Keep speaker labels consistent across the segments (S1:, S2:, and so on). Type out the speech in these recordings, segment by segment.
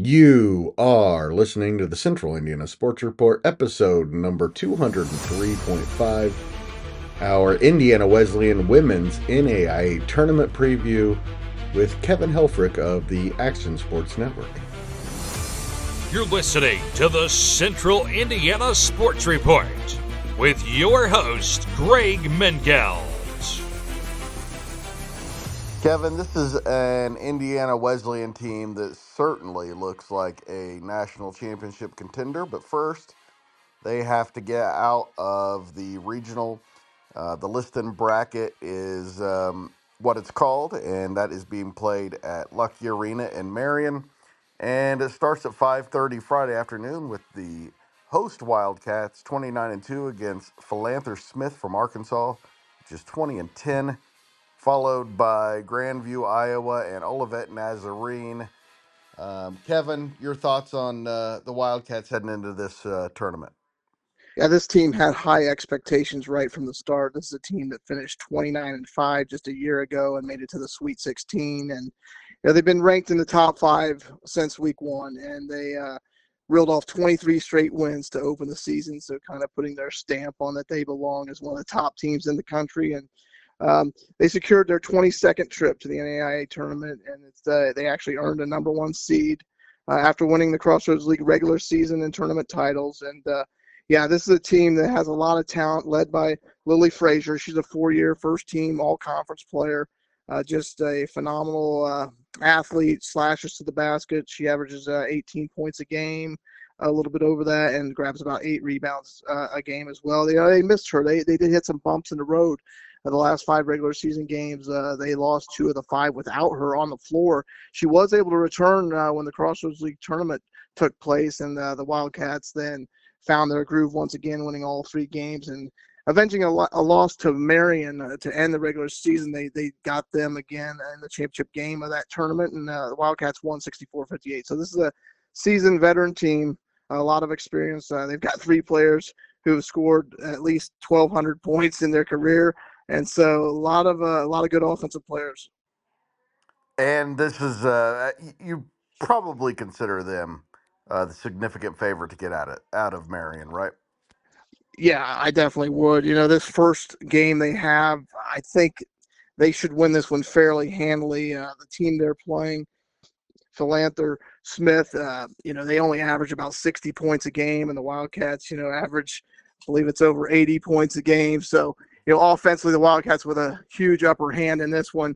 S1: You are listening to the Central Indiana Sports Report, episode number 203.5, our Indiana Wesleyan Women's NAIA Tournament Preview with Kevin Helfrich of the Action Sports Network.
S2: You're listening to the Central Indiana Sports Report with your host, Greg Mengelt.
S1: Kevin, this is an Indiana Wesleyan team that certainly looks like a national championship contender, but first, they have to get out of the regional. The Liston bracket is what it's called, and that is being played at Lucky Arena in Marion. And it starts at 5:30 Friday afternoon with the host Wildcats 29-2 against Philanthropy Smith from Arkansas, which is 20-10, followed by Grandview, Iowa, and Olivet Nazarene. Kevin, your thoughts on the Wildcats heading into this tournament?
S3: Yeah, this team had high expectations right from the start. This is a team that finished 29-5 just a year ago and made it to the Sweet 16. And they've been ranked in the top 5 since week 1, and they reeled off 23 straight wins to open the season. So kind of putting their stamp on that they belong as one of the top teams in the country. And they secured their 22nd trip to the NAIA tournament, and they actually earned a number 1 seed after winning the Crossroads League regular season and tournament titles. And yeah, this is a team that has a lot of talent led by Lily Frazier. She's a 4-year first-team all-conference player, just a phenomenal athlete, slashes to the basket. She averages 18 points a game, a little bit over that, and grabs about 8 rebounds a game as well. They missed her. They did hit some bumps in the road. The last 5 regular season games, they lost 2 of the 5 without her on the floor. She was able to return when the Crossroads League tournament took place, and the Wildcats then found their groove once again, winning all 3 games and avenging a loss to Marion to end the regular season. They got them again in the championship game of that tournament, and the Wildcats won 64-58. So this is a seasoned veteran team, a lot of experience. They've got 3 players who have scored at least 1,200 points in their career, and so a lot of good offensive players.
S1: And this is you probably consider them the significant favorite to get out of Marion, right?
S3: Yeah, I definitely would. This first game they have, I think they should win this one fairly handily. The team they're playing, Philanthropy Smith, they only average about 60 points a game, and the Wildcats, average, I believe it's over 80 points a game. So, offensively, the Wildcats with a huge upper hand in this one.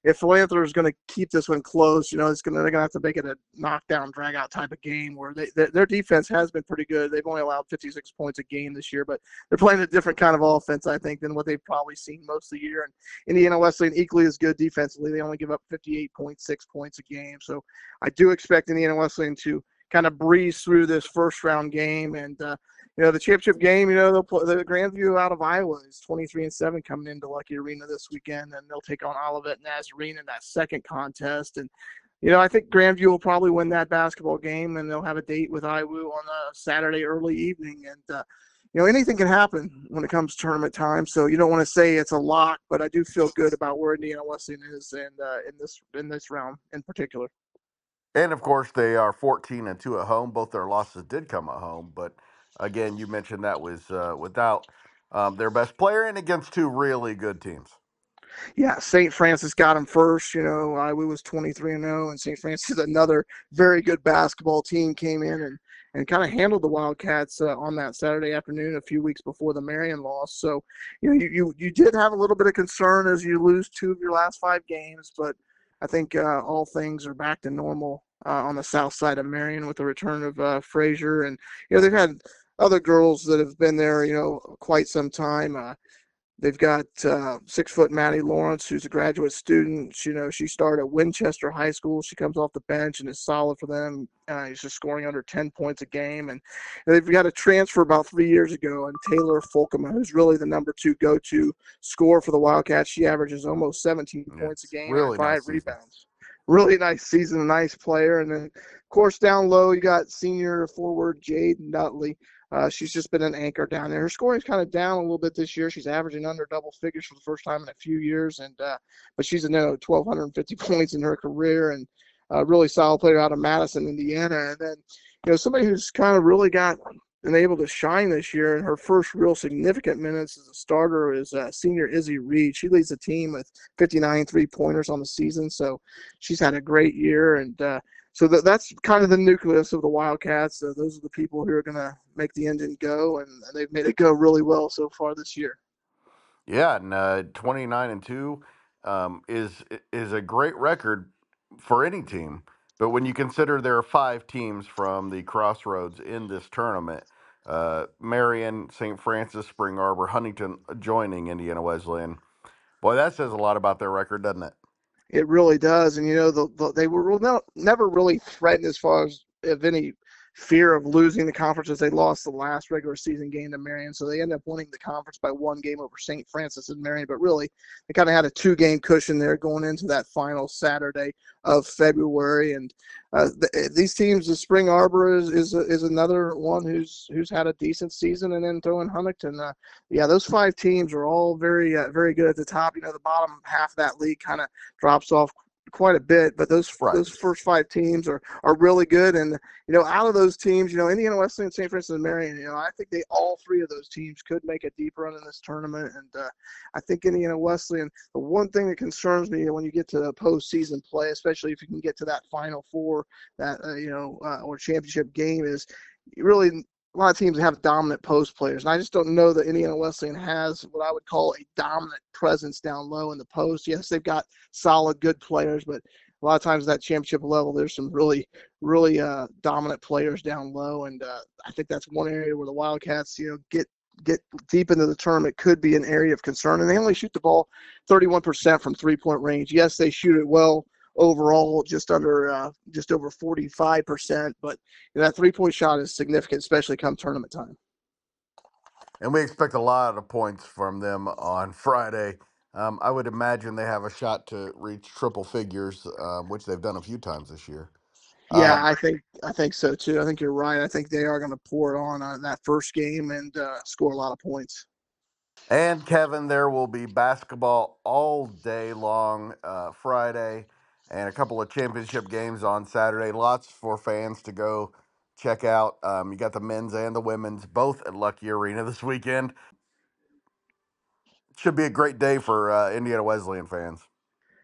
S3: If Philanthropy is going to keep this one close, they're going to have to make it a knockdown, drag-out type of game where their defense has been pretty good. They've only allowed 56 points a game this year, but they're playing a different kind of offense, I think, than what they've probably seen most of the year. And Indiana Wesleyan equally as good defensively. They only give up 58.6 points a game. So I do expect Indiana Wesleyan to kind of breeze through this first-round game. And, the championship game, they'll play the Grandview out of Iowa is 23-7 coming into Lucky Arena this weekend, and they'll take on Olivet Nazarene in that second contest. And, I think Grandview will probably win that basketball game, and they'll have a date with Iowa on a Saturday early evening. And, anything can happen when it comes to tournament time. So you don't want to say it's a lock, but I do feel good about where Indiana Wesleyan is and in this round in particular.
S1: And of course, they are 14-2 at home. Both their losses did come at home, but again, you mentioned that was without their best player and against 2 really good teams.
S3: Yeah, St. Francis got them first. Iowa was 23-0, and St. Francis, another very good basketball team, came in and kind of handled the Wildcats on that Saturday afternoon a few weeks before the Marion loss. So, you did have a little bit of concern as you lose 2 of your last 5 games, but I think all things are back to normal on the south side of Marion with the return of Frazier. And, they've had other girls that have been there, quite some time. They've got 6-foot Maddie Lawrence, who's a graduate student. She started at Winchester High School. She comes off the bench and is solid for them. She's just scoring under 10 points a game. And they've got a transfer about 3 years ago, and Taylor Folkema, who's really the number 2 go-to scorer for the Wildcats. She averages almost 17 points a game
S1: really
S3: and 5
S1: nice
S3: rebounds. Really nice season, a nice player. And then, of course, down low, you got senior forward Jade Nutley. She's just been an anchor down there. Her scoring's kind of down a little bit this year. She's averaging under double figures for the first time in a few years, and but she's 1,250 points in her career. And a really solid player out of Madison, Indiana. And then, somebody who's kind of really been able to shine this year, and her first real significant minutes as a starter is senior Izzy Reed. She leads the team with 59 three-pointers on the season, so she's had a great year. And so that's kind of the nucleus of the Wildcats. Those are the people who are going to make the engine go, and they've made it go really well so far this year.
S1: Yeah, and 29-2 is a great record for any team. But when you consider there are 5 teams from the crossroads in this tournament, Marion, St. Francis, Spring Arbor, Huntington joining Indiana Wesleyan, boy, that says a lot about their record, doesn't it?
S3: It really does, and they were never really threatened as far as of any fear of losing the conference, as they lost the last regular season game to Marion, so they ended up winning the conference by 1 game over St. Francis and Marion. But really, they kind of had a 2-game cushion there going into that final Saturday of February. And these teams, the Spring Arbor is another one who's had a decent season, and then throw in Huntington. Yeah, those 5 teams are all very very good at the top. The bottom half of that league kind of drops off quite a bit, but those
S1: Right.
S3: first 5 teams are really good. And out of those teams, Indiana Wesleyan, St. Francis, and Marion, I think all 3 of those teams could make a deep run in this tournament. And I think Indiana Wesleyan, the one thing that concerns me when you get to postseason play, especially if you can get to that Final Four, that or championship game, is really a lot of teams have dominant post players, and I just don't know that Indiana Wesleyan has what I would call a dominant presence down low in the post. Yes, they've got solid, good players, but a lot of times at that championship level, there's some really, really dominant players down low, and I think that's one area where the Wildcats, get deep into the tournament could be an area of concern. And they only shoot the ball 31% from 3-point range. Yes, they shoot it well overall, just over 45%, but that 3-point shot is significant, especially come tournament time.
S1: And we expect a lot of points from them on Friday. I would imagine they have a shot to reach triple figures, which they've done a few times this year.
S3: Yeah, I think so too. I think you're right. I think they are going to pour it on that first game and score a lot of points.
S1: And Kevin, there will be basketball all day long Friday, and a couple of championship games on Saturday. Lots for fans to go check out. You got the men's and the women's both at Lucky Arena this weekend. Should be a great day for Indiana Wesleyan fans.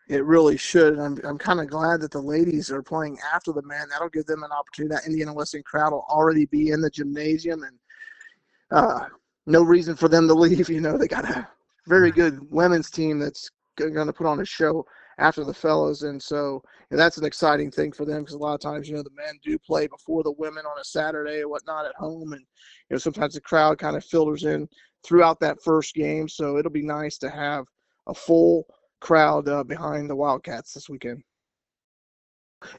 S3: It really should. I'm kind of glad that the ladies are playing after the men. That'll give them an opportunity. That Indiana Wesleyan crowd will already be in the gymnasium, and no reason for them to leave. They got a very good women's team that's going to put on a show after the fellas, and so that's an exciting thing for them, because a lot of times the men do play before the women on a Saturday or whatnot at home, and sometimes the crowd kind of filters in throughout that first game. So it'll be nice to have a full crowd behind the Wildcats this weekend.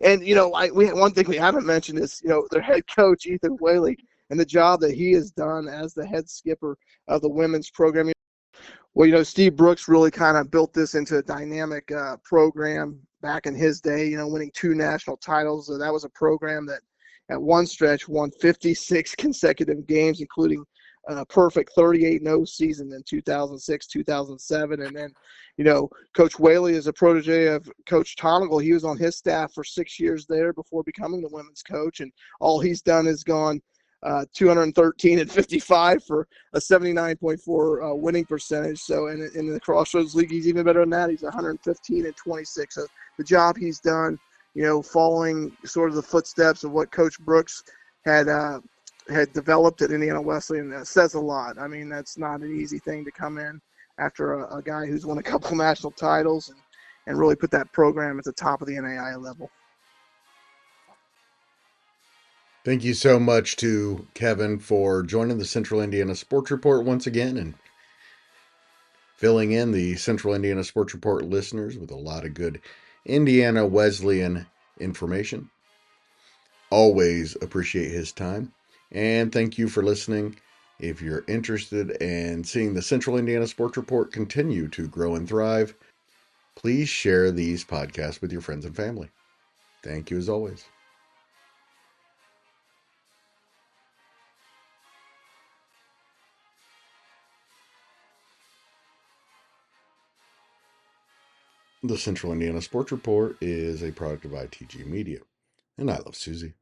S3: And one thing we haven't mentioned is their head coach Ethan Whaley and the job that he has done as the head skipper of the women's program. Well, Steve Brooks really kind of built this into a dynamic program back in his day, winning 2 national titles. So that was a program that at one stretch won 56 consecutive games, including a perfect 38-0 season in 2006, 2007. And then, Coach Whaley is a protege of Coach Tonigal. He was on his staff for 6 years there before becoming the women's coach. And all he's done is gone 213 and 55 for a 79.4 winning percentage. So in the Crossroads League, he's even better than that. He's 115 and 26. So the job he's done, following sort of the footsteps of what Coach Brooks had developed at Indiana Wesleyan, says a lot. I mean, that's not an easy thing to come in after a guy who's won a couple of national titles and really put that program at the top of the NAIA level.
S1: Thank you so much to Kevin for joining the Central Indiana Sports Report once again and filling in the Central Indiana Sports Report listeners with a lot of good Indiana Wesleyan information. Always appreciate his time. And thank you for listening. If you're interested in seeing the Central Indiana Sports Report continue to grow and thrive, please share these podcasts with your friends and family. Thank you as always. The Central Indiana Sports Report is a product of ITG Media, and I love Susie.